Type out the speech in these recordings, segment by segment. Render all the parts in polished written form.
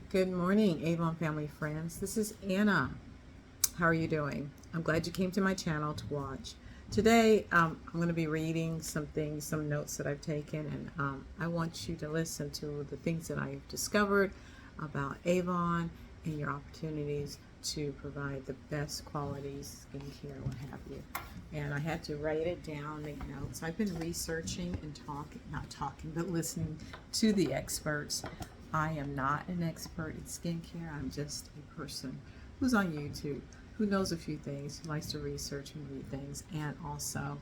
Good morning, Avon family friends. This is Anna. How are you doing? I'm glad you came to my channel to watch. Today, I'm going to be reading some things, some notes that I've taken, and I want you to listen to the things that I've discovered about Avon and your opportunities to provide the best quality skincare, what have you. And I had to write it down, make notes. I've been researching and not talking, but listening to the experts. I am not an expert in skincare. I'm just a person who's on YouTube, who knows a few things, who likes to research and read things, and also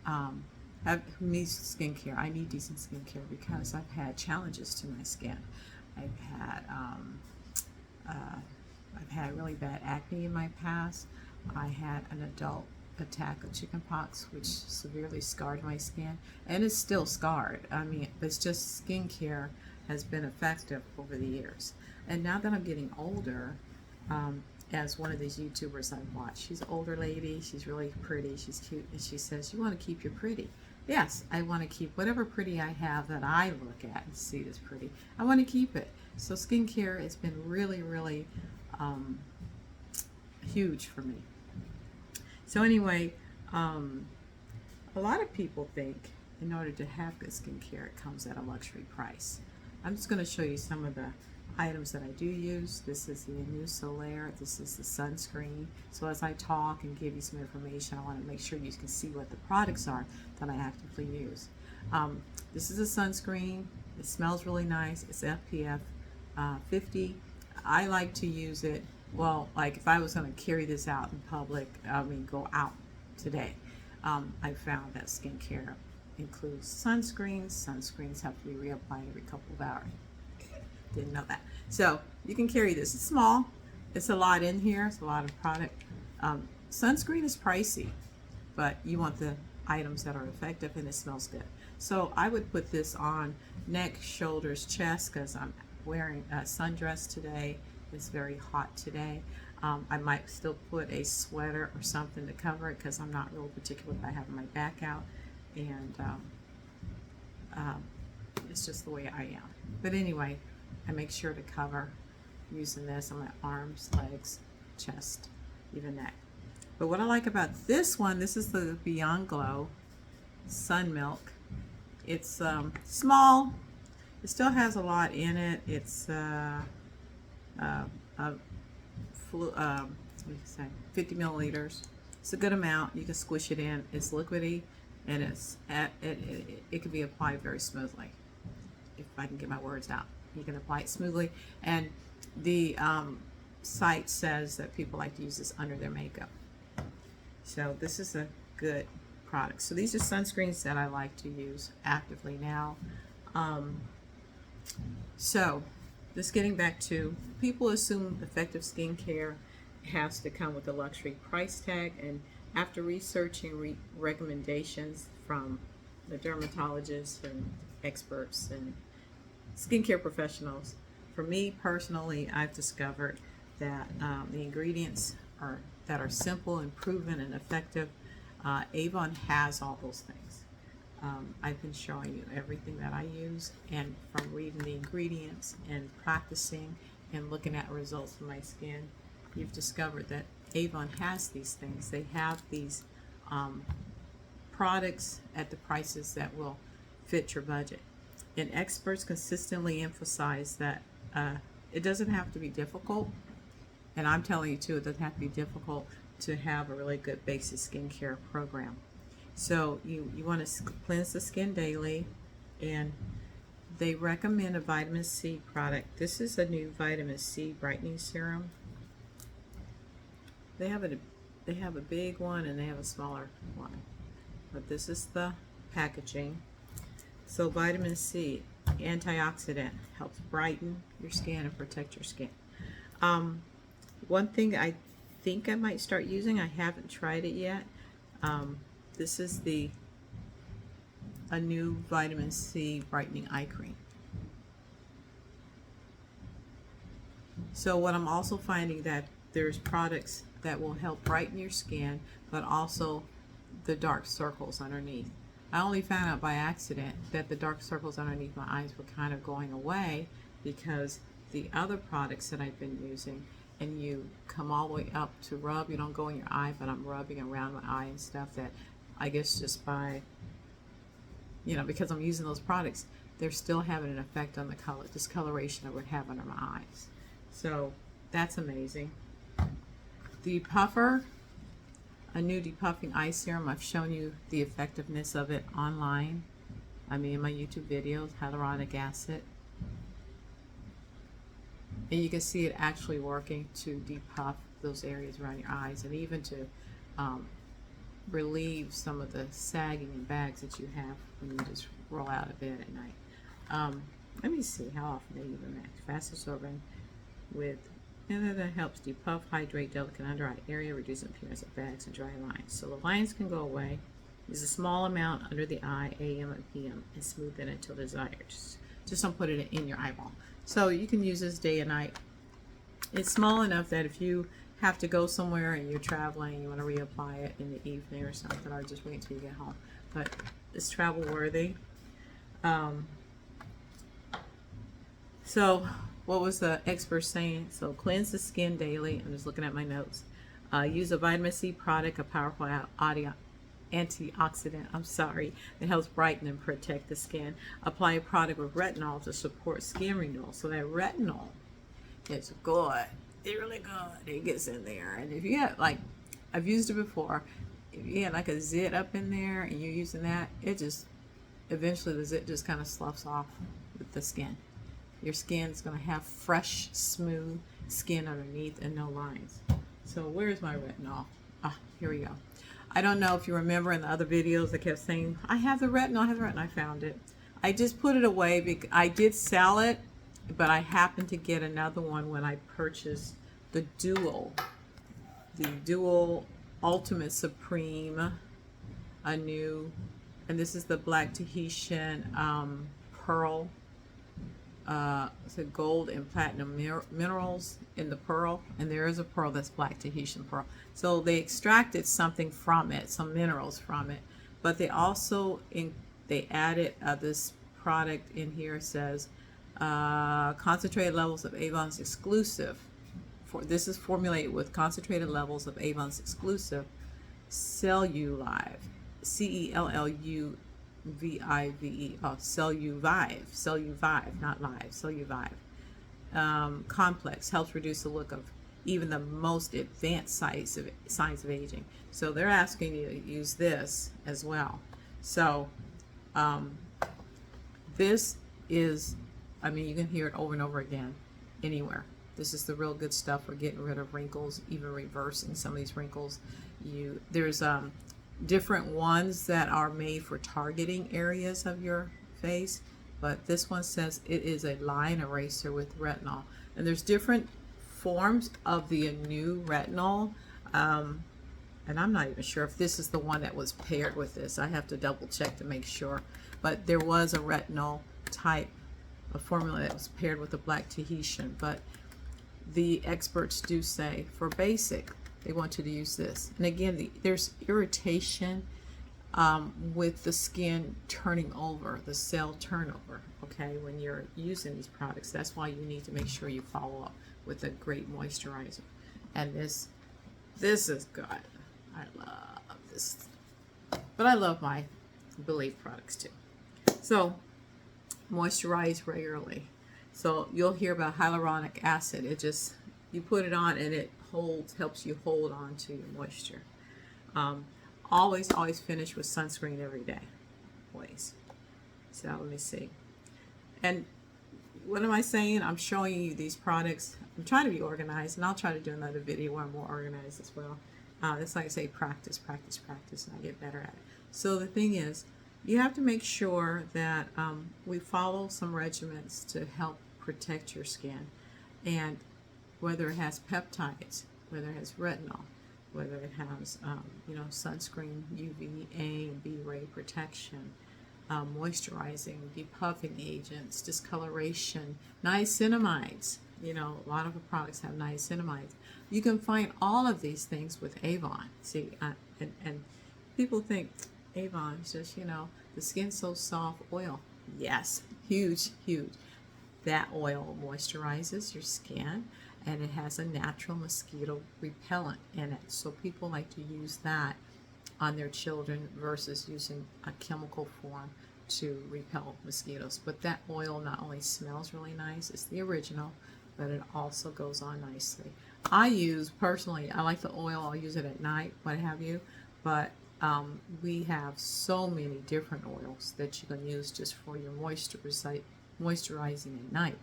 um, who needs skincare. I need decent skincare because I've had challenges to my skin. I've had uh, I've had really bad acne in my past. I had an adult attack of chickenpox, which severely scarred my skin, and it's still scarred. I mean, it's just skincare has been effective over the years. And now that I'm getting older, as one of these YouTubers I watch, she's an older lady, she's really pretty, she's cute, and she says, "You want to keep your pretty." Yes, I want to keep whatever pretty I have that I look at and see as pretty. I want to keep it. So skincare has been really, really um, huge for me. So anyway, um, a lot of people think in order to have good skincare, it comes at a luxury price. I'm just going to show you some of the items that I do use. This is the New Solaire. This is the sunscreen. So as I talk and give you some information, I want to make sure you can see what the products are that I actively use. This is a sunscreen. It smells really nice. It's SPF 50. I like to use it, well, like if I was going to carry this out in public, go out today, I found that skincare includes sunscreens. Sunscreens have to be reapplied every couple of hours. Didn't know that. So you can carry this. It's small. It's a lot in here. It's a lot of product. Sunscreen is pricey, but you want the items that are effective and it smells good. So I would put this on neck, shoulders, chest because I'm wearing a sundress today. It's very hot today. I might still put a sweater or something to cover it because I'm not real particular if I have my back out, and it's just the way I am. But anyway, I make sure to cover using this on my arms, legs, chest, even neck. But what I like about this one, this is the Beyond Glow Sun Milk. It's small. It still has a lot in it. It's what do you say, 50 milliliters. It's a good amount. You can squish it in. It's liquidy, and it can be applied very smoothly. If I can get my words out, you can apply it smoothly. And the site says that people like to use this under their makeup. So this is a good product. So these are sunscreens that I like to use actively now. So just getting back to, people assume effective skincare has to come with a luxury price tag, and after researching recommendations from the dermatologists and experts and skincare professionals, for me personally, I've discovered that the ingredients that are simple and proven and effective. Avon has all those things. I've been showing you everything that I use, and from reading the ingredients and practicing and looking at results in my skin, you've discovered that Avon has these things. They have these products at the prices that will fit your budget. And experts consistently emphasize that it doesn't have to be difficult, and I'm telling you too, it doesn't have to be difficult to have a really good basic skincare program. So you want to cleanse the skin daily, and they recommend a vitamin C product. This is a new vitamin C brightening serum. They have a big one and they have a smaller one, but this is the packaging. So vitamin C, antioxidant, helps brighten your skin and protect your skin. One thing I think I might start using, I haven't tried it yet. This is a new vitamin C brightening eye cream. So what I'm also finding, that there's products that will help brighten your skin, but also the dark circles underneath. I only found out by accident that the dark circles underneath my eyes were kind of going away because the other products that I've been using, and you come all the way up to rub. You don't go in your eye, but I'm rubbing around my eye and stuff, that I guess just by, you know, because I'm using those products, they're still having an effect on the color, discoloration I would have under my eyes. So that's amazing. The puffer, a new depuffing eye serum. I've shown you the effectiveness of it online. I mean, in my YouTube videos, hyaluronic acid. And you can see it actually working to depuff those areas around your eyes, and even to relieve some of the sagging and bags that you have when you just roll out of bed at night. Let me see how often they even match. Fast absorbing with, and that helps depuff, hydrate delicate under eye area, reduce appearance of bags and dry lines. So the lines can go away. Use a small amount under the eye, AM and PM, and smooth it until desired. Just don't put it in your eyeball. So you can use this day and night. It's small enough that if you have to go somewhere and you're traveling, you want to reapply it in the evening or something, or just wait until you get home. But it's travel worthy. So what was the expert saying? So cleanse the skin daily. I'm just looking at my notes. Use a vitamin C product, a powerful antioxidant, that helps brighten and protect the skin. Apply a product with retinol to support skin renewal. So that retinol is good. It's really good. It gets in there. And if you have, like, I've used it before, if you had like a zit up in there and you're using that, it just, eventually the zit just kind of sloughs off with the skin. Your skin's going to have fresh, smooth skin underneath and no lines. So where's my retinol? Ah, here we go. I don't know if you remember in the other videos I kept saying, I have the retinol, I found it. I just put it away because I did sell it, but I happened to get another one when I purchased the Dual Ultimate Supreme, a new, and this is the Black Tahitian Pearl. It's a gold and platinum minerals in the pearl, and there is a pearl that's Black Tahitian pearl. So they extracted something from it, some minerals from it, but they also they added this product in here. It says concentrated levels of Avon's exclusive. This is formulated with concentrated levels of Avon's exclusive Celluvive, Celluvive, Celluvive, not live, Celluvive. Complex helps reduce the look of even the most advanced signs of aging. So they're asking you to use this as well. So this is, I mean, you can hear it over and over again anywhere. This is the real good stuff for getting rid of wrinkles, even reversing some of these wrinkles. There's different ones that are made for targeting areas of your face, but this one says it is a line eraser with retinol. And there's different forms of the new retinol, and I'm not even sure if this is the one that was paired with this. I have to double check to make sure, but there was a retinol type of formula that was paired with the Black Tahitian. But the experts do say for basic, they want you to use this. And again, there's irritation with the skin turning over, the cell turnover, okay, when you're using these products. That's why you need to make sure you follow up with a great moisturizer. And this is good. I love this. But I love my Believe products too. So, moisturize regularly. So you'll hear about hyaluronic acid. It just, you put it on and it helps you hold on to your moisture. Always finish with sunscreen every day. Always. So let me see. And what am I saying? I'm showing you these products. I'm trying to be organized, and I'll try to do another video where I'm more organized as well. It's like I say, practice, and I get better at it. So the thing is, you have to make sure that we follow some regimens to help protect your skin. And whether it has peptides, whether it has retinol, whether it has, sunscreen, UVA and B-ray protection, moisturizing, depuffing agents, discoloration, niacinamides. You know, a lot of the products have niacinamides. You can find all of these things with Avon. See, and people think Avon is just, the skin's so soft, oil. Yes, huge. That oil moisturizes your skin, and it has a natural mosquito repellent in it. So people like to use that on their children versus using a chemical form to repel mosquitoes. But that oil not only smells really nice, it's the original, but it also goes on nicely. I use, personally, I like the oil, I'll use it at night, what have you, but we have so many different oils that you can use just for your moisturizing at night.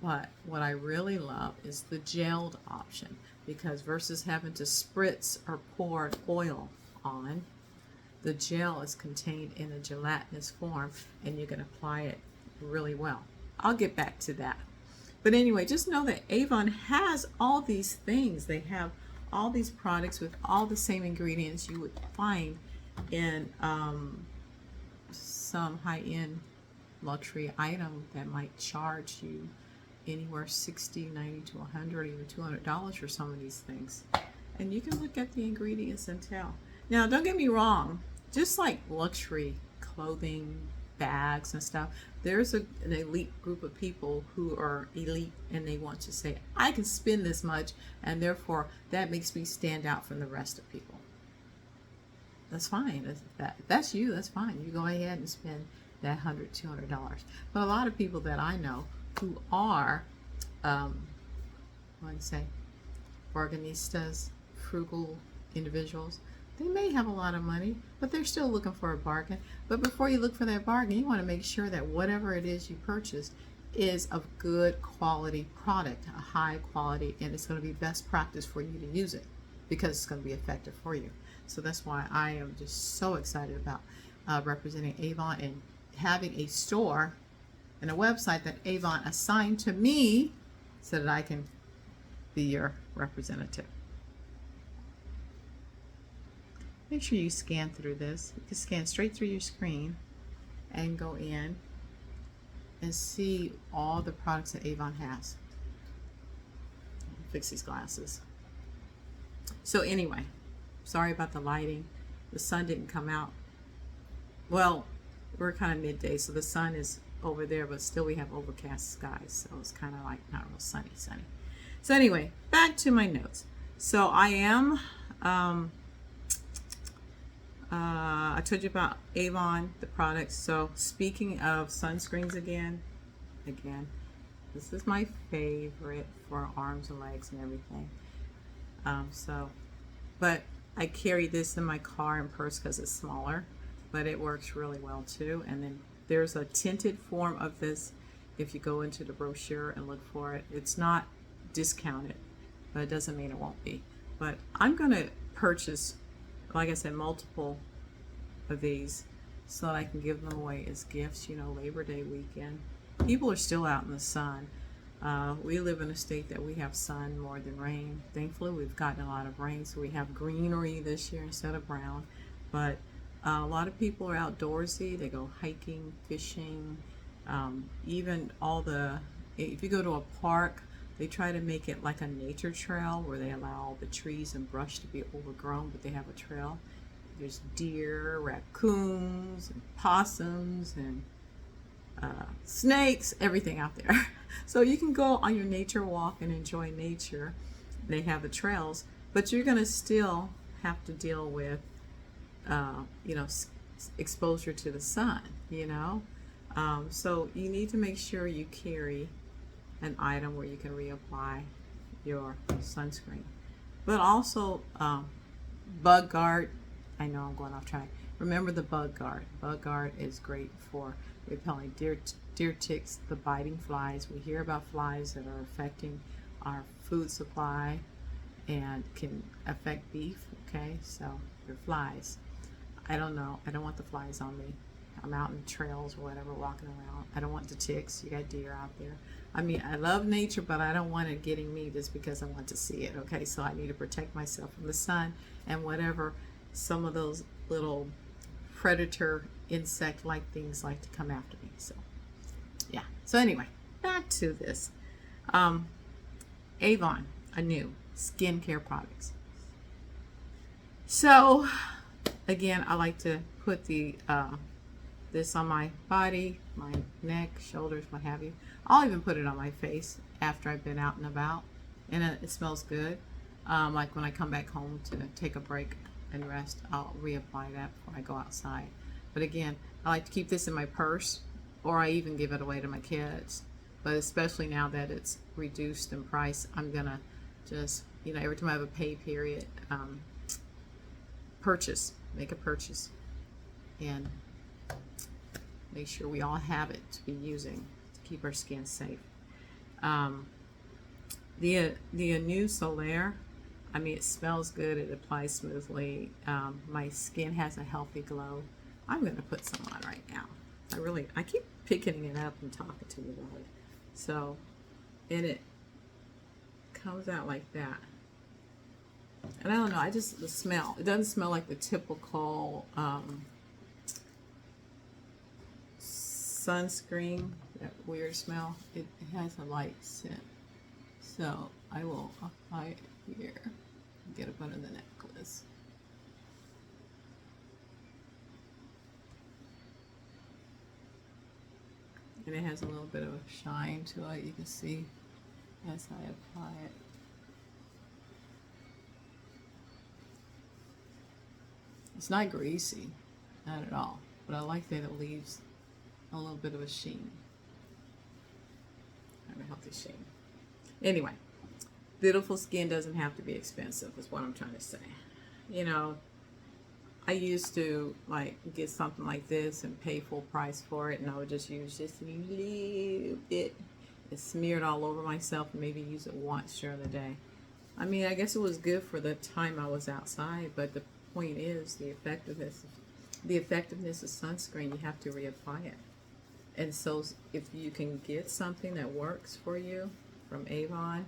But what I really love is the gelled option, because versus having to spritz or pour oil on, the gel is contained in a gelatinous form and you can apply it really well. I'll get back to that. But anyway, just know that Avon has all these things. They have all these products with all the same ingredients you would find in some high-end luxury item that might charge you anywhere $60, $90 to $100, even $200 for some of these things. And you can look at the ingredients and tell. Now, don't get me wrong, just like luxury clothing, bags and stuff, there's an elite group of people who are elite and they want to say, I can spend this much, and therefore that makes me stand out from the rest of people. That's fine. If that's you, that's fine. You go ahead and spend that $100, $200. But a lot of people that I know who are, what do you say, barganistas, frugal individuals, they may have a lot of money, but they're still looking for a bargain. But before you look for that bargain, you want to make sure that whatever it is you purchase is of good quality product, a high quality, and it's going to be best practice for you to use it because it's going to be effective for you. So that's why I am just so excited about representing Avon and having a store and a website that Avon assigned to me so that I can be your representative. Make sure you scan through this. You can scan straight through your screen and go in and see all the products that Avon has. Fix these glasses. So anyway, sorry about the lighting. The sun didn't come out. Well, we're kind of midday, so the sun is over there, but still we have overcast skies, so it's kind of like not real sunny. So anyway, back to my notes. So I am I told you about Avon, the products. So speaking of sunscreens again, this is my favorite for arms and legs and everything. But I carry this in my car and purse because it's smaller, but it works really well too. And then there's a tinted form of this. If you go into the brochure and look for it, it's not discounted, but it doesn't mean it won't be. But I'm going to purchase, like I said, multiple of these so that I can give them away as gifts. You know, Labor Day weekend, people are still out in the sun. We live in a state that we have sun more than rain. Thankfully, we've gotten a lot of rain, so we have greenery this year instead of brown. But a lot of people are outdoorsy. They go hiking, fishing, even if you go to a park, they try to make it like a nature trail where they allow all the trees and brush to be overgrown, but they have a trail. There's deer, raccoons, and possums, and snakes, everything out there. So you can go on your nature walk and enjoy nature. They have the trails, but you're going to still have to deal with, exposure to the sun, So you need to make sure you carry an item where you can reapply your sunscreen. But also, Bug Guard. I know I'm going off track. Remember the Bug Guard. Bug Guard is great for repelling deer ticks, the biting flies. We hear about flies that are affecting our food supply and can affect beef. Okay, so they're flies. I don't know. I don't want the flies on me. I'm out in trails or whatever walking around. I don't want the ticks. You got deer out there. I mean, I love nature, but I don't want it getting me just because I want to see it. Okay, so I need to protect myself from the sun and whatever some of those little predator insect-like things like to come after me. So yeah. So anyway, back to this. Avon, a new skincare products. So again, I like to put the this on my body, my neck, shoulders, what have you. I'll even put it on my face after I've been out and about, and it smells good. Like when I come back home to take a break and rest, I'll reapply that before I go outside. But again, I like to keep this in my purse, or I even give it away to my kids. But especially now that it's reduced in price, I'm gonna just, you know, every time I have a pay period, make a purchase, and make sure we all have it to be using to keep our skin safe. The new Solaire, I mean, it smells good, it applies smoothly. My skin has a healthy glow. I'm going to put some on right now. I keep picking it up and talking to you about it. So, and it comes out like that. And I don't know, the smell, it doesn't smell like the typical sunscreen, that weird smell. It has a light scent. So I will apply it here, get up under the necklace. And it has a little bit of a shine to it, you can see as I apply it. It's not greasy, not at all, but I like that it leaves a little bit of a sheen. I have a healthy sheen. Anyway, beautiful skin doesn't have to be expensive, is what I'm trying to say. You know, I used to like get something like this and pay full price for it, and I would just use just a little bit. It's smeared all over myself, and maybe use it once during the day. I mean, I guess it was good for the time I was outside, but the point is the effectiveness of sunscreen. You have to reapply it. And so if you can get something that works for you from Avon,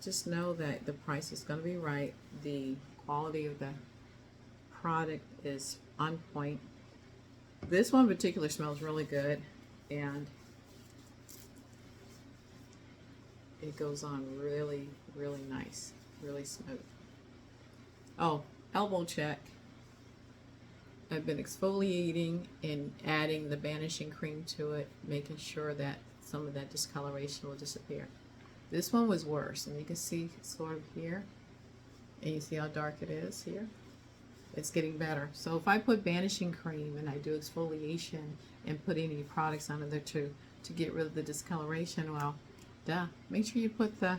just know that the price is going to be right. The quality of the product is on point. This one in particular smells really good, and it goes on really, really nice, really smooth. Oh, elbow check. I've been exfoliating and adding the banishing cream to it, making sure that some of that discoloration will disappear. This one was worse, and you can see sort of here, and you see how dark it is here. It's getting better. So if I put banishing cream and I do exfoliation and put any products under there to get rid of the discoloration, well, make sure you put the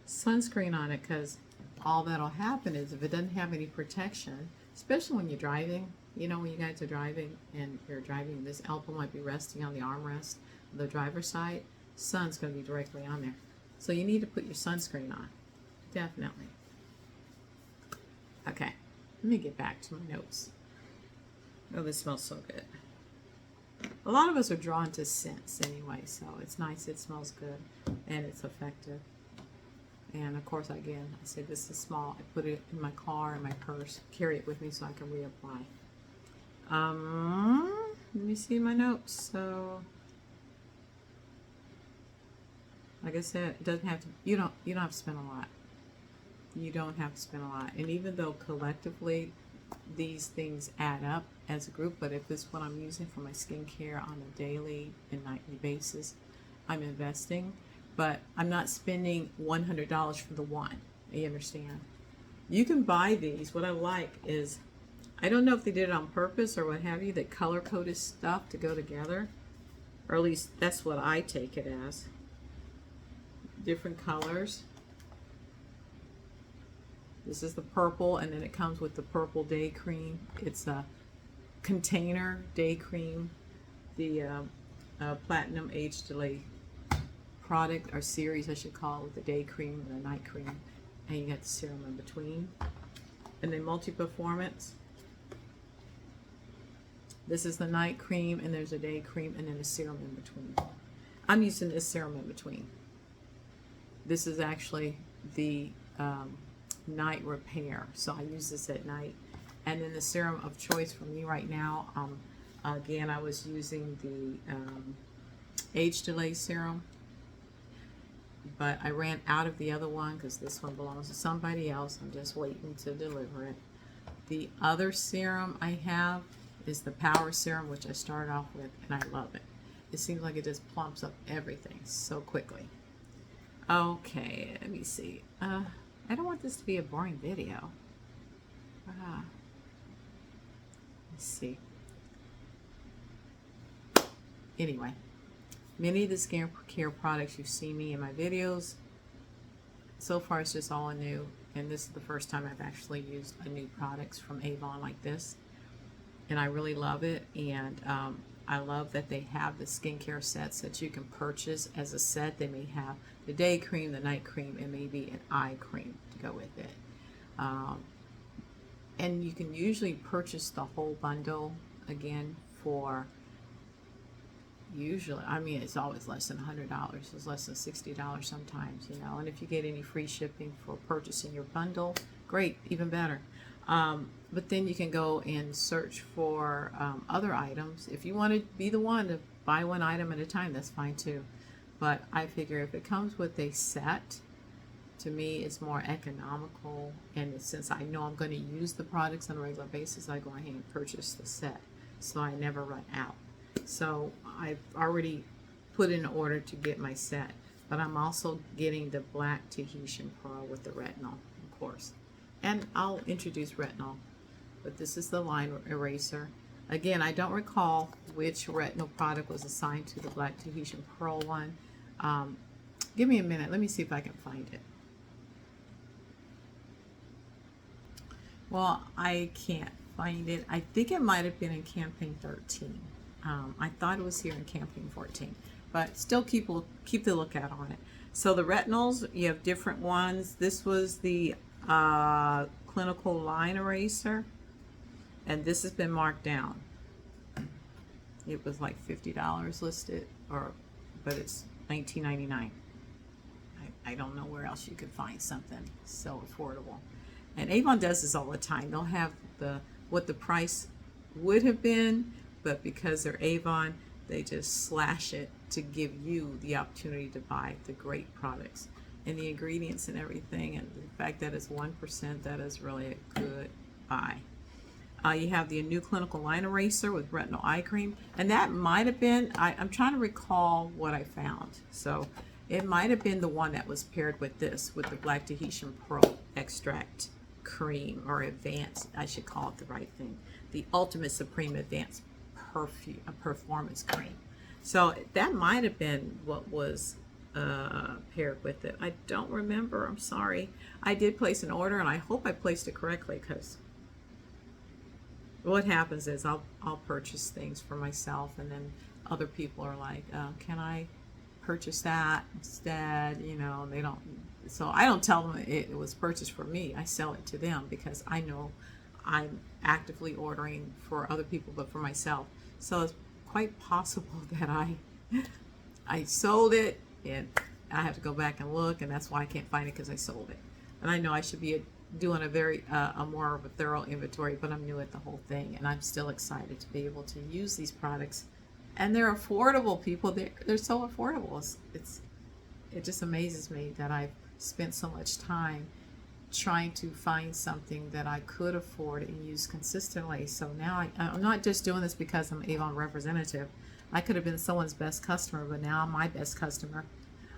sunscreen on it, because all that'll happen is if it doesn't have any protection, especially when you're driving, you know, when you guys are driving and you're driving, this elbow might be resting on the armrest, the driver's side, sun's going to be directly on there. So you need to put your sunscreen on, definitely. Okay, let me get back to my notes. Oh, this smells so good. A lot of us are drawn to scents anyway, so it's nice, it smells good, and it's effective. And of course, again, I said this is small. I put it in my car, in my purse, carry it with me so I can reapply. Let me see my notes. So, like I said, it doesn't have to. You don't have to spend a lot. You don't have to spend a lot. And even though collectively these things add up as a group, but if it's what I'm using for my skincare on a daily and nightly basis, I'm investing. But I'm not spending $100 for the one. You understand? You can buy these. What I like is, I don't know if they did it on purpose or what have you, that color-coded stuff to go together. Or at least that's what I take it as. Different colors. This is the purple, and then it comes with the purple day cream. It's a container day cream. The Platinum Age Delay product, or series I should call it, with the day cream and the night cream, and you got the serum in between. And then Multi-Performance, this is the night cream, and there's a day cream, and then a serum in between. I'm using this serum in between. This is actually the night repair, so I use this at night. And then the serum of choice for me right now, again, I was using the Age Delay serum, but I ran out of the other one because this one belongs to somebody else. I'm just waiting to deliver it. The other serum I have is the Power Serum, which I started off with, and I love it. It seems like it just plumps up everything so quickly. Okay, let me see. I don't want this to be a boring video. Let's see. Anyway, many of the skincare products you see me in my videos, so far it's just all new, and this is the first time I've actually used a new products from Avon like this, and I really love it. And I love that they have the skincare sets that you can purchase as a set. They may have the day cream, the night cream, and maybe an eye cream to go with it. And you can usually purchase the whole bundle again for usually, I mean, it's always less than $100. It's less than $60 sometimes, you know. And if you get any free shipping for purchasing your bundle, great, even better. But then you can go and search for other items. If you want to be the one to buy one item at a time, that's fine too. But I figure if it comes with a set, to me it's more economical. And since I know I'm going to use the products on a regular basis, I go ahead and purchase the set so I never run out. So I've already put in order to get my set. But I'm also getting the Black Tahitian Pearl with the retinol, of course. And I'll introduce retinol. But this is the line eraser. Again, I don't recall which retinol product was assigned to the Black Tahitian Pearl one. Give me a minute. Let me see if I can find it. Well, I can't find it. I think it might have been in campaign 13. I thought it was here in campaign 14. But still keep the lookout on it. So the retinols, you have different ones. This was the clinical line eraser, and this has been marked down. It was like $50 listed, but it's $19.99. I don't know where else you could find something so affordable. And Avon does this all the time. They'll have what the price would have been, but because they're Avon, they just slash it to give you the opportunity to buy the great products. And the ingredients and everything, and the fact that it's 1%, that is really a good buy. You have the new clinical line eraser with retinol eye cream, and that might have been, I'm trying to recall what I found. So it might have been the one that was paired with this, with the Black Tahitian Pearl extract cream, or advanced, I should call it the right thing, the Ultimate Supreme Advanced Performance Cream. So that might have been what was paired with it. I don't remember. I'm sorry. I did place an order, and I hope I placed it correctly, because what happens is I'll purchase things for myself, and then other people are like, can I purchase that instead? You know, they don't. So I don't tell them it was purchased for me. I sell it to them because I know I'm actively ordering for other people, but for myself. So it's quite possible that I sold it, and I have to go back and look, and that's why I can't find it, because I sold it. And I know I should be doing a more of a thorough inventory, but I'm new at the whole thing, and I'm still excited to be able to use these products. And they're affordable, people. They're so affordable. It just amazes me that I've spent so much time trying to find something that I could afford and use consistently. So now I'm not just doing this because I'm Avon representative. I could have been someone's best customer, but now I'm my best customer.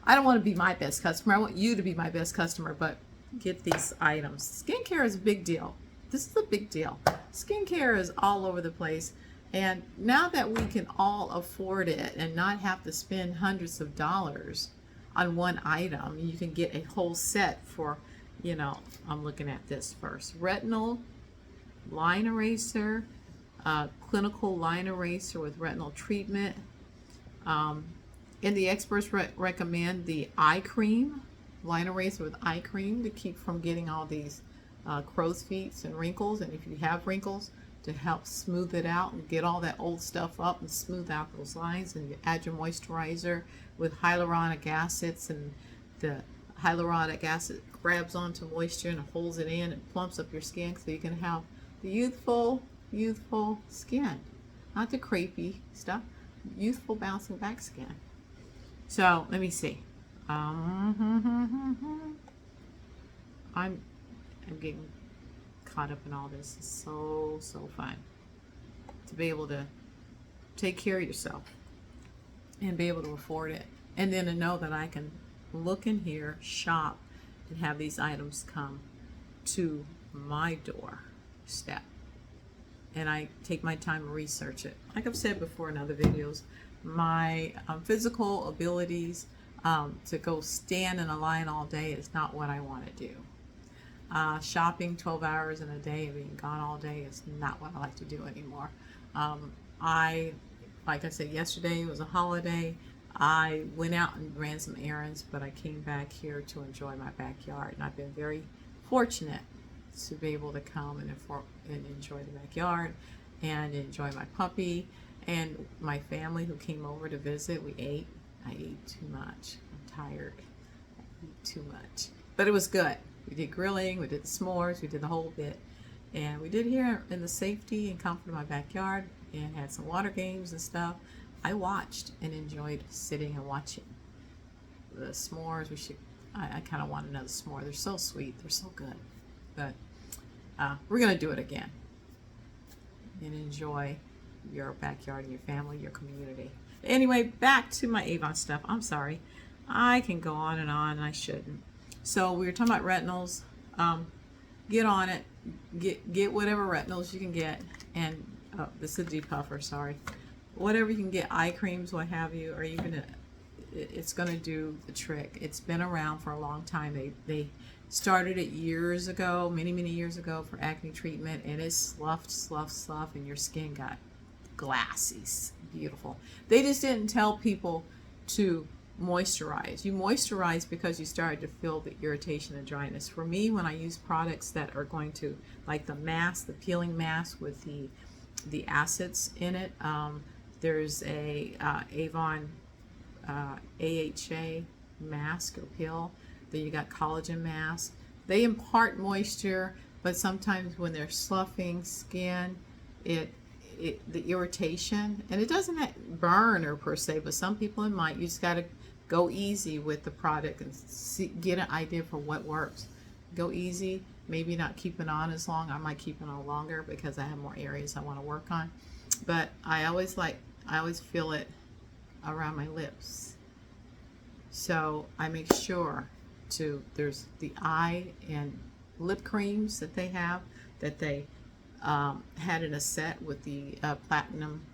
I don't want to be my best customer. I want you to be my best customer, but get these items. Skincare is a big deal. This is a big deal. Skincare is all over the place. And now that we can all afford it and not have to spend hundreds of dollars on one item, you can get a whole set for, you know, I'm looking at this first. Retinol line eraser, clinical line eraser with retinol treatment. And the experts recommend the eye cream, line eraser with eye cream, to keep from getting all these crow's feet and wrinkles. And if you have wrinkles, to help smooth it out and get all that old stuff up and smooth out those lines. And you add your moisturizer with hyaluronic acids, and the hyaluronic acid grabs onto moisture and holds it in and plumps up your skin, so you can have the youthful skin, not the crepey stuff, youthful bouncing back skin. So let me see. I'm getting caught up in all this. It's so fun. to be able to take care of yourself and be able to afford it. And then to know that I can look in here, shop, and have these items come to my doorstep. And I take my time to research it. Like I've said before in other videos, my physical abilities to go stand in a line all day is not what I want to do. Shopping 12 hours in a day and being gone all day is not what I like to do anymore. Like I said, yesterday was a holiday. I went out and ran some errands, but I came back here to enjoy my backyard. And I've been very fortunate to be able to come and enjoy the backyard and enjoy my puppy and my family who came over to visit. We ate. I ate too much. I'm tired. I eat too much. But it was good. We did grilling, we did the s'mores, we did the whole bit. And we did here in the safety and comfort of my backyard and had some water games and stuff. I watched and enjoyed sitting and watching the s'mores. I kind of want another s'more. They're so sweet. They're so good. But we're going to do it again and enjoy your backyard and your family, your community. Anyway, back to my Avon stuff. I'm sorry. I can go on and I shouldn't. So we were talking about retinols. Get on it. Get whatever retinols you can get. And this is a depuffer, sorry. Whatever you can get, eye creams, what have you, or even it's going to do the trick. It's been around for a long time. They started it years ago, many years ago for acne treatment, and it sloughed, and your skin got glassy, beautiful. They just didn't tell people to moisturize. You moisturize because you started to feel the irritation and dryness. For me, when I use products that are going to, like the mask, the peeling mask with the acids in it, there's a Avon AHA mask or pill. Then you got collagen mask. They impart moisture, but sometimes when they're sloughing skin, the irritation, and it doesn't burn or per se, but some people it might. You just got to go easy with the product and get an idea for what works. Go easy, maybe not keep it on as long. I might keep it on longer because I have more areas I want to work on. But I always feel it around my lips. So I make sure there's the eye and lip creams that they have, that they had in a set with the Platinum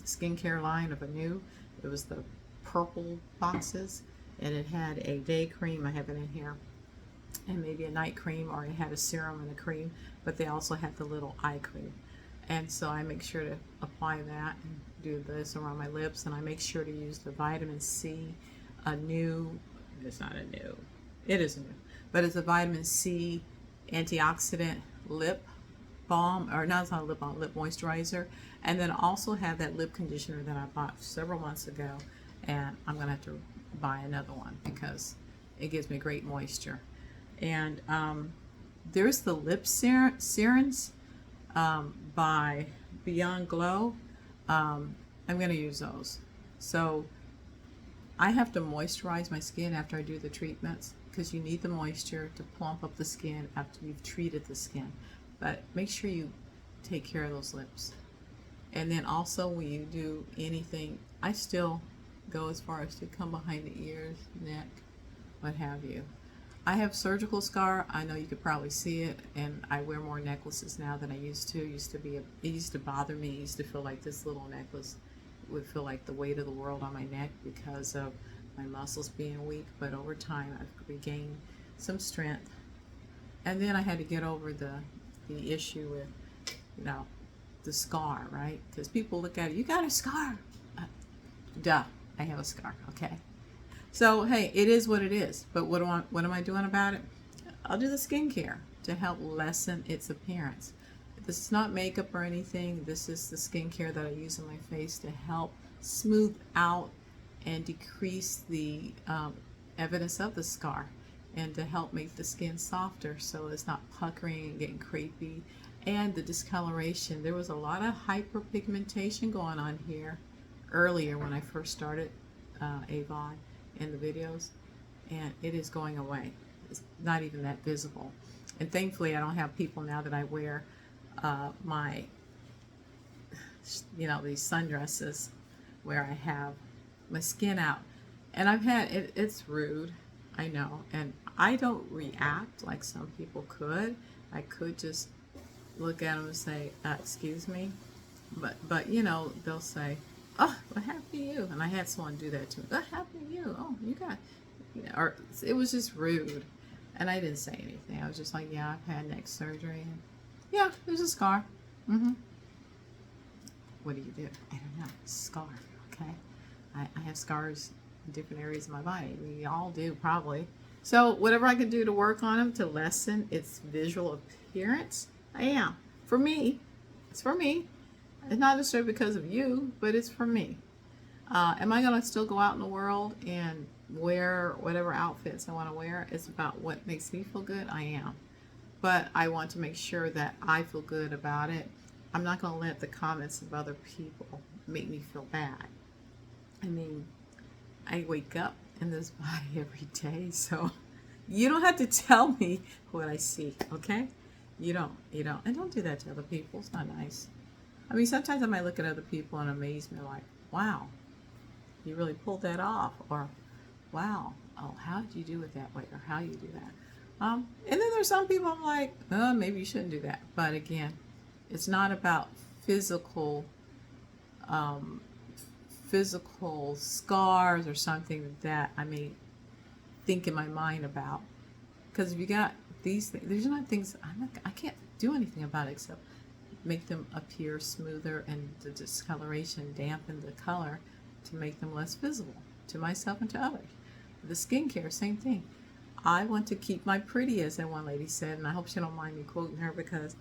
skincare line of Anew. It was the purple boxes, and it had a day cream, I have it in here, and maybe a night cream, or it had a serum and a cream, but they also had the little eye cream. And so I make sure to apply that and do this around my lips, and I make sure to use the vitamin C Anew. It's not Anew. It is Anew, but it's a vitamin C antioxidant lip balm, or no, it's not a lip balm, lip moisturizer. And then also have that lip conditioner that I bought several months ago, and I'm gonna have to buy another one because it gives me great moisture. And there's the lip serums by Beyond Glow. I'm gonna use those. So I have to moisturize my skin after I do the treatments, because you need the moisture to plump up the skin after you've treated the skin. But make sure you take care of those lips. And then also when you do anything, I still go as far as to come behind the ears, neck, what have you. I have surgical scar. I know you could probably see it, and I wear more necklaces now than I used to. It used to bother me. It used to feel like this little necklace would feel like the weight of the world on my neck because of my muscles being weak. But over time, I've regained some strength. And then I had to get over the issue with, the scar, right? Because people look at it, you got a scar. Duh, I have a scar, okay? So, hey, it is what it is. But what am I doing about it? I'll do the skincare to help lessen its appearance. This is not makeup or anything. This is the skincare that I use on my face to help smooth out and decrease the evidence of the scar, and to help make the skin softer so it's not puckering and getting crepey. And the discoloration. There was a lot of hyperpigmentation going on here earlier when I first started Avon in the videos, and it is going away. It's not even that visible. And thankfully I don't have people now that I wear my you know, these sundresses where I have my skin out. And I've had it, it's rude, I know. And I don't react like some people could. I could just look at them and say, excuse me. But you know, they'll say, oh, what happened to you? And I had someone do that to me. What happened to you? Oh, you got, you know, or it was just rude. And I didn't say anything. I was just like, yeah, I've had neck surgery. And yeah, there's a scar. Mm-hmm. What do you do? I don't know. Scar, okay? I have scars in different areas of my body. We all do, probably. So whatever I can do to work on them to lessen its visual appearance, I am. For me, it's for me. It's not necessarily because of you, but it's for me. Am I going to still go out in the world and wear whatever outfits I want to wear? It's about what makes me feel good. I am. But I want to make sure that I feel good about it. I'm not going to let the comments of other people make me feel bad. I mean, I wake up in this body every day, so you don't have to tell me what I see, okay? You don't. And don't do that to other people. It's not nice. I mean, sometimes I might look at other people in amazement like, wow, you really pulled that off. Or, wow, oh, how did you do it that way? Or how you do that? And then there's some people I'm like, oh, maybe you shouldn't do that. But again, it's not about physical scars or something that I may think in my mind about. Because if you got these things, there's not things, I can't do anything about it except make them appear smoother, and the discoloration dampen the color to make them less visible to myself and to others. The skincare, same thing. I want to keep my pretty, as that one lady said, and I hope she don't mind me quoting her, because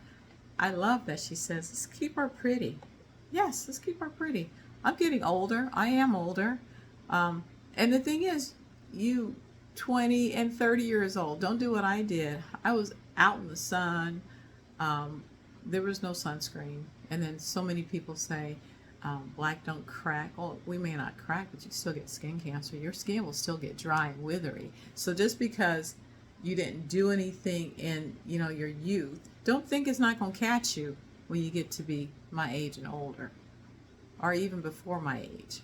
I love that she says, let's keep her pretty. Yes, let's keep her pretty. I'm getting older. I am older. And the thing is, you 20 and 30 years old, don't do what I did. I was out in the sun. There was no sunscreen. And then so many people say, black don't crack. Oh, we may not crack, but you still get skin cancer. Your skin will still get dry and withery. So just because you didn't do anything in, you know, your youth, don't think it's not going to catch you when you get to be my age and older, or even before my age.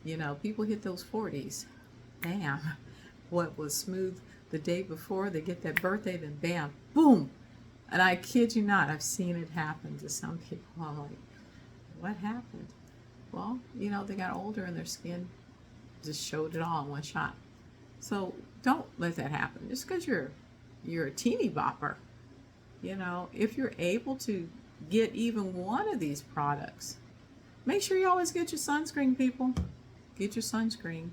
You know, people hit those 40s. Bam. What was smooth the day before, they get that birthday, then bam, boom. And I kid you not, I've seen it happen to some people. I'm like, what happened? Well, you know, they got older and their skin just showed it all in one shot. So don't let that happen. Just because you're a teeny bopper, you know, if you're able to get even one of these products, make sure you always get your sunscreen, people. Get your sunscreen.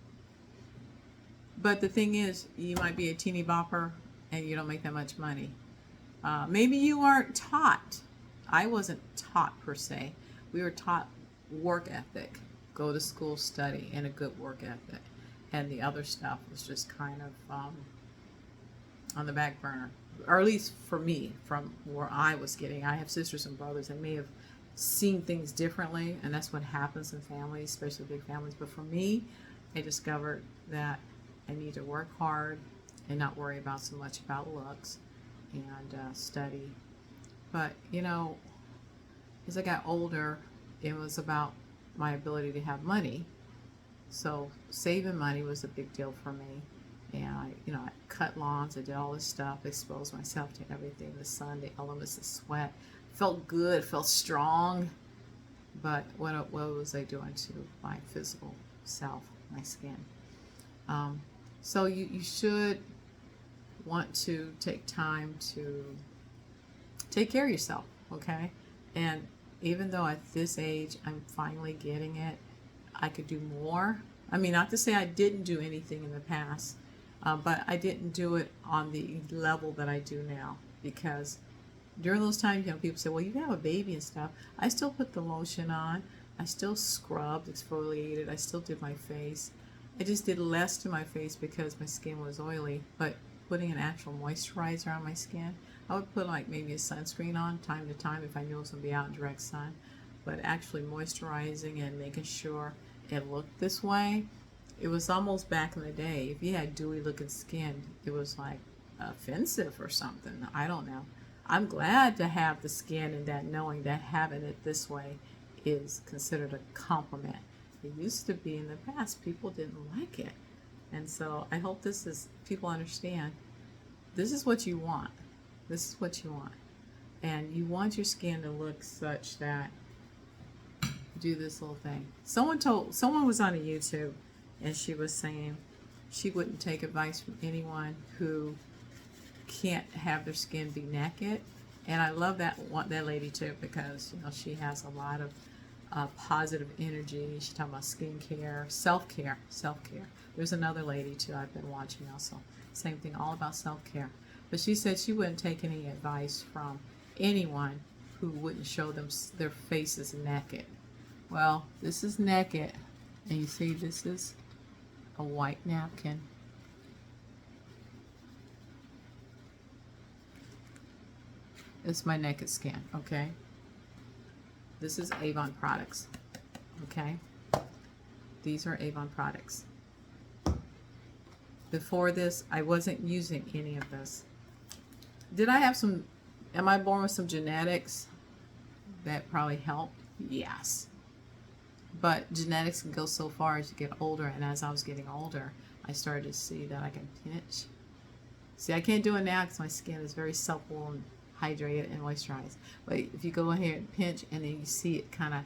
But the thing is, you might be a teeny bopper and you don't make that much money. Maybe you aren't taught. I wasn't taught per se. We were taught work ethic, go to school, study, and a good work ethic. And the other stuff was just kind of on the back burner. Or at least for me, from where I was getting. I have sisters and brothers that may have seen things differently, and that's what happens in families, especially big families. But for me, I discovered that I need to work hard and not worry about so much about looks, and study. But you know, as I got older, it was about my ability to have money. So saving money was a big deal for me. And I cut lawns, I did all this stuff, exposed myself to everything, the sun, the elements, the sweat. Felt good, felt strong. But what was I doing to my physical self, my skin? So you should want to take time to take care of yourself, okay? And even though at this age I'm finally getting it, I could do more. I mean, not to say I didn't do anything in the past, but I didn't do it on the level that I do now, because during those times, people say, well, you have a baby and stuff. I still put the lotion on. I still scrubbed, exfoliated. I still did my face. I just did less to my face because my skin was oily. But putting an actual moisturizer on my skin, I would put like maybe a sunscreen on time to time if I knew I was going to be out in direct sun. But actually moisturizing and making sure it looked this way, it was almost back in the day. If you had dewy looking skin, it was like offensive or something. I don't know. I'm glad to have the skin and that knowing that having it this way is considered a compliment. It used to be in the past, people didn't like it. And so I hope people understand this is what you want. This is what you want. And you want your skin to look such that, do this little thing. Someone was on a YouTube and she was saying she wouldn't take advice from anyone who can't have their skin be naked. And I love that lady too, because she has a lot of positive energy. She's talking about skincare, self-care. There's another lady too I've been watching also. Same thing, all about self-care. But she said she wouldn't take any advice from anyone who wouldn't show them their faces naked. Well, this is naked, and you see this is a white napkin. It's my naked skin, okay? This is Avon products, okay? These are Avon products. Before this, I wasn't using any of this. Am I born with some genetics that probably help? Yes. But genetics can go so far as you get older, and as I was getting older, I started to see that I can pinch. See, I can't do it now because my skin is very supple and hydrated and moisturized. But if you go in here and pinch, and then you see it kind of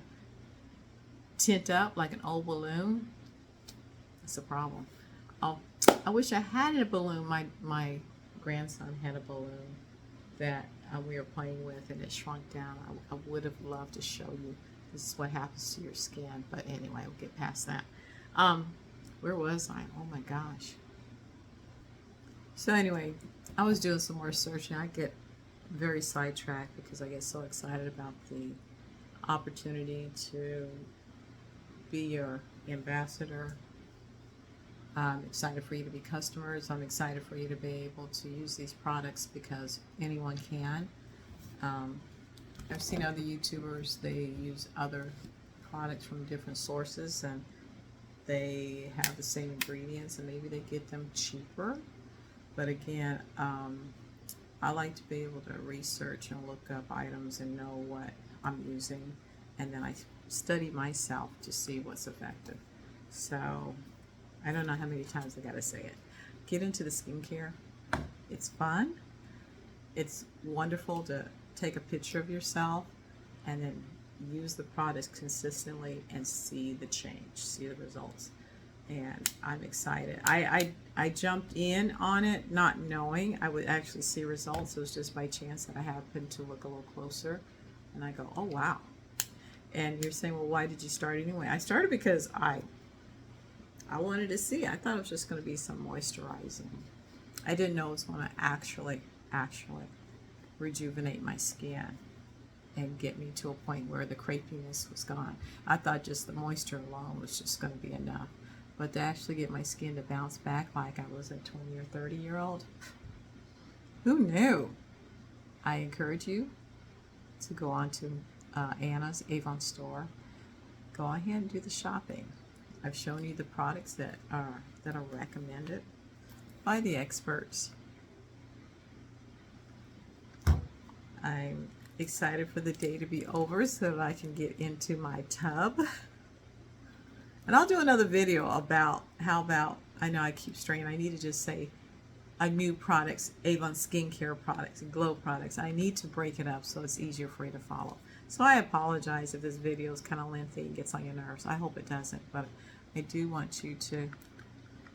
tint up like an old balloon, that's a problem. Oh, I wish I had a balloon. My grandson had a balloon that we were playing with, and it shrunk down. I would have loved to show you. This is what happens to your skin. But anyway, we'll get past that. Where was I? Oh my gosh. So anyway, I was doing some more searching. I get very sidetracked because I get so excited about the opportunity to be your ambassador. I'm excited for you to be customers. I'm excited for you to be able to use these products because anyone can. I've seen other YouTubers, they use other products from different sources and they have the same ingredients and maybe they get them cheaper. But again, I like to be able to research and look up items and know what I'm using, and then I study myself to see what's effective. So I don't know how many times I gotta say it. Get into the skincare. It's fun. It's wonderful to take a picture of yourself and then use the products consistently and see the change, see the results. And I'm excited. I jumped in on it not knowing I would actually see results. It was just by chance that I happened to look a little closer and I go, oh wow. And you're saying, well, why did you start anyway? I started because I wanted to see. I thought it was just going to be some moisturizing. I didn't know it was going to actually rejuvenate my skin and get me to a point where the crepiness was gone. I thought just the moisture alone was just going to be enough. But to actually get my skin to bounce back like I was a 20 or 30-year-old, who knew? I encourage you to go on to Anna's Avon store. Go ahead and do the shopping. I've shown you the products that are recommended by the experts. I'm excited for the day to be over so that I can get into my tub. And I'll do another video about I know I keep straying, I need to just say new products, Avon skincare products, and glow products. I need to break it up so it's easier for you to follow. So I apologize if this video is kind of lengthy and gets on your nerves. I hope it doesn't, but I do want you to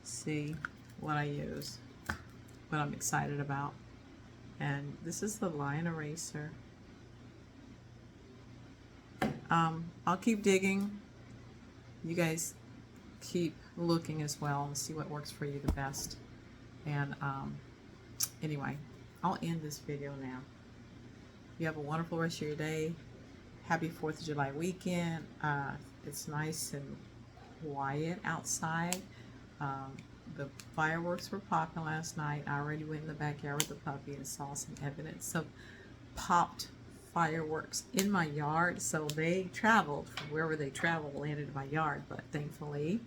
see what I use, what I'm excited about. And this is the line eraser. I'll keep digging. You guys keep looking as well and see what works for you the best. And anyway, I'll end this video now. You have a wonderful rest of your day. Happy 4th of July weekend. It's nice and quiet outside. The fireworks were popping last night. I already went in the backyard with the puppy and saw some evidence of popped fireworks in my yard. So they traveled from wherever they traveled, landed in my yard. But thankfully,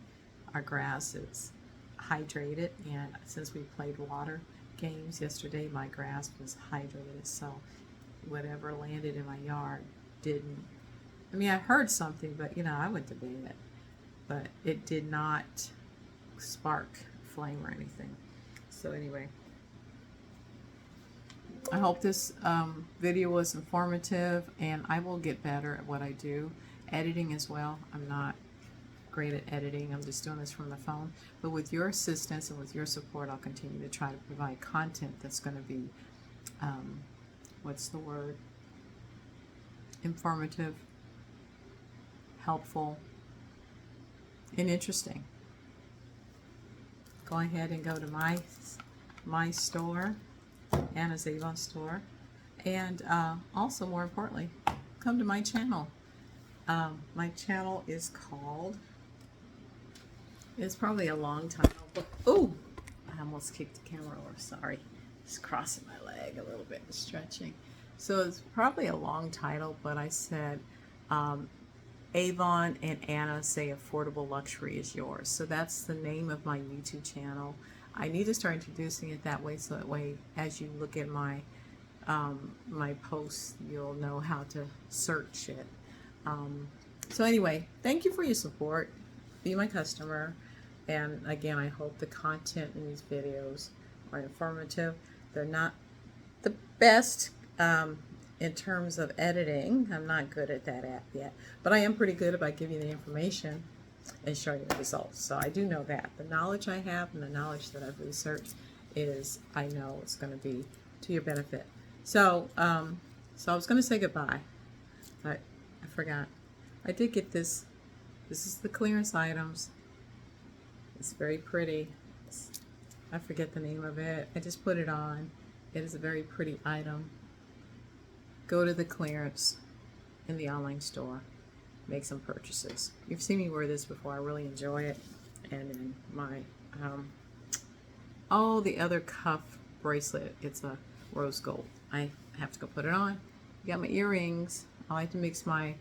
our grass is hydrated, and since we played water games yesterday, my grass was hydrated. So whatever landed in my yard didn't I mean, I heard something, but you know, I went to bed, but it did not spark flame or anything. So anyway, I hope this video was informative, and I will get better at what I do. Editing as well. I'm not great at editing. I'm just doing this from the phone. But with your assistance and with your support, I'll continue to try to provide content that's going to be, what's the word? Informative, helpful, and interesting. Go ahead and go to my store, Anna's Avon store, and also, more importantly, come to my channel. My channel is called, it's probably a long title, but oh, I almost kicked the camera over, sorry. Just crossing my leg a little bit and stretching. So it's probably a long title, but I said, Avon and Anna Say Affordable Luxury is Yours. So that's the name of my YouTube channel. I need to start introducing it that way, so that way as you look at my my posts, you'll know how to search it. So anyway, thank you for your support. Be my customer. And again, I hope the content in these videos are informative. They're not the best in terms of editing. I'm not good at that yet, but I am pretty good about giving you the information and showing you the results. So I do know that. The knowledge I have and the knowledge that I've researched is, I know it's going to be to your benefit. So, so I was going to say goodbye, but I forgot. I did get this. This is the clearance items. It's very pretty. I forget the name of it. I just put it on. It is a very pretty item. Go to the clearance in the online store. Make some purchases. You've seen me wear this before. I really enjoy it. And then my, oh, the other cuff bracelet. It's a rose gold. I have to go put it on. Got my earrings. I like to mix my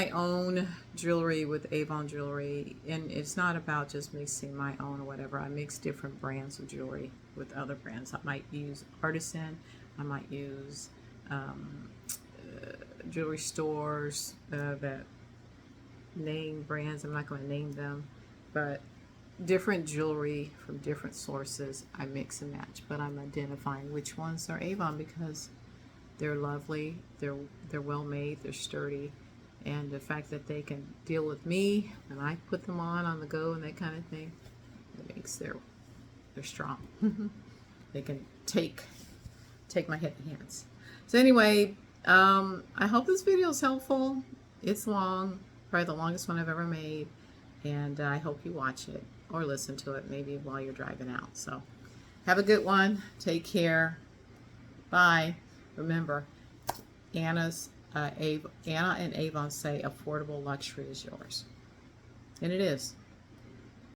own jewelry with Avon jewelry, and it's not about just mixing my own or whatever. I mix different brands of jewelry with other brands. I might use artisan, I might use jewelry stores that name brands. I'm not going to name them, but different jewelry from different sources. I mix and match, but I'm identifying which ones are Avon because they're lovely, they're well made, they're sturdy. And the fact that they can deal with me and I put them on the go and that kind of thing, it makes they're strong. They can take my head in hands. So anyway, I hope this video is helpful. It's long, probably the longest one I've ever made, and I hope you watch it or listen to it maybe while you're driving out. So have a good one. Take care. Bye. Remember, Anna and Avon Say Affordable Luxury is Yours. And it is.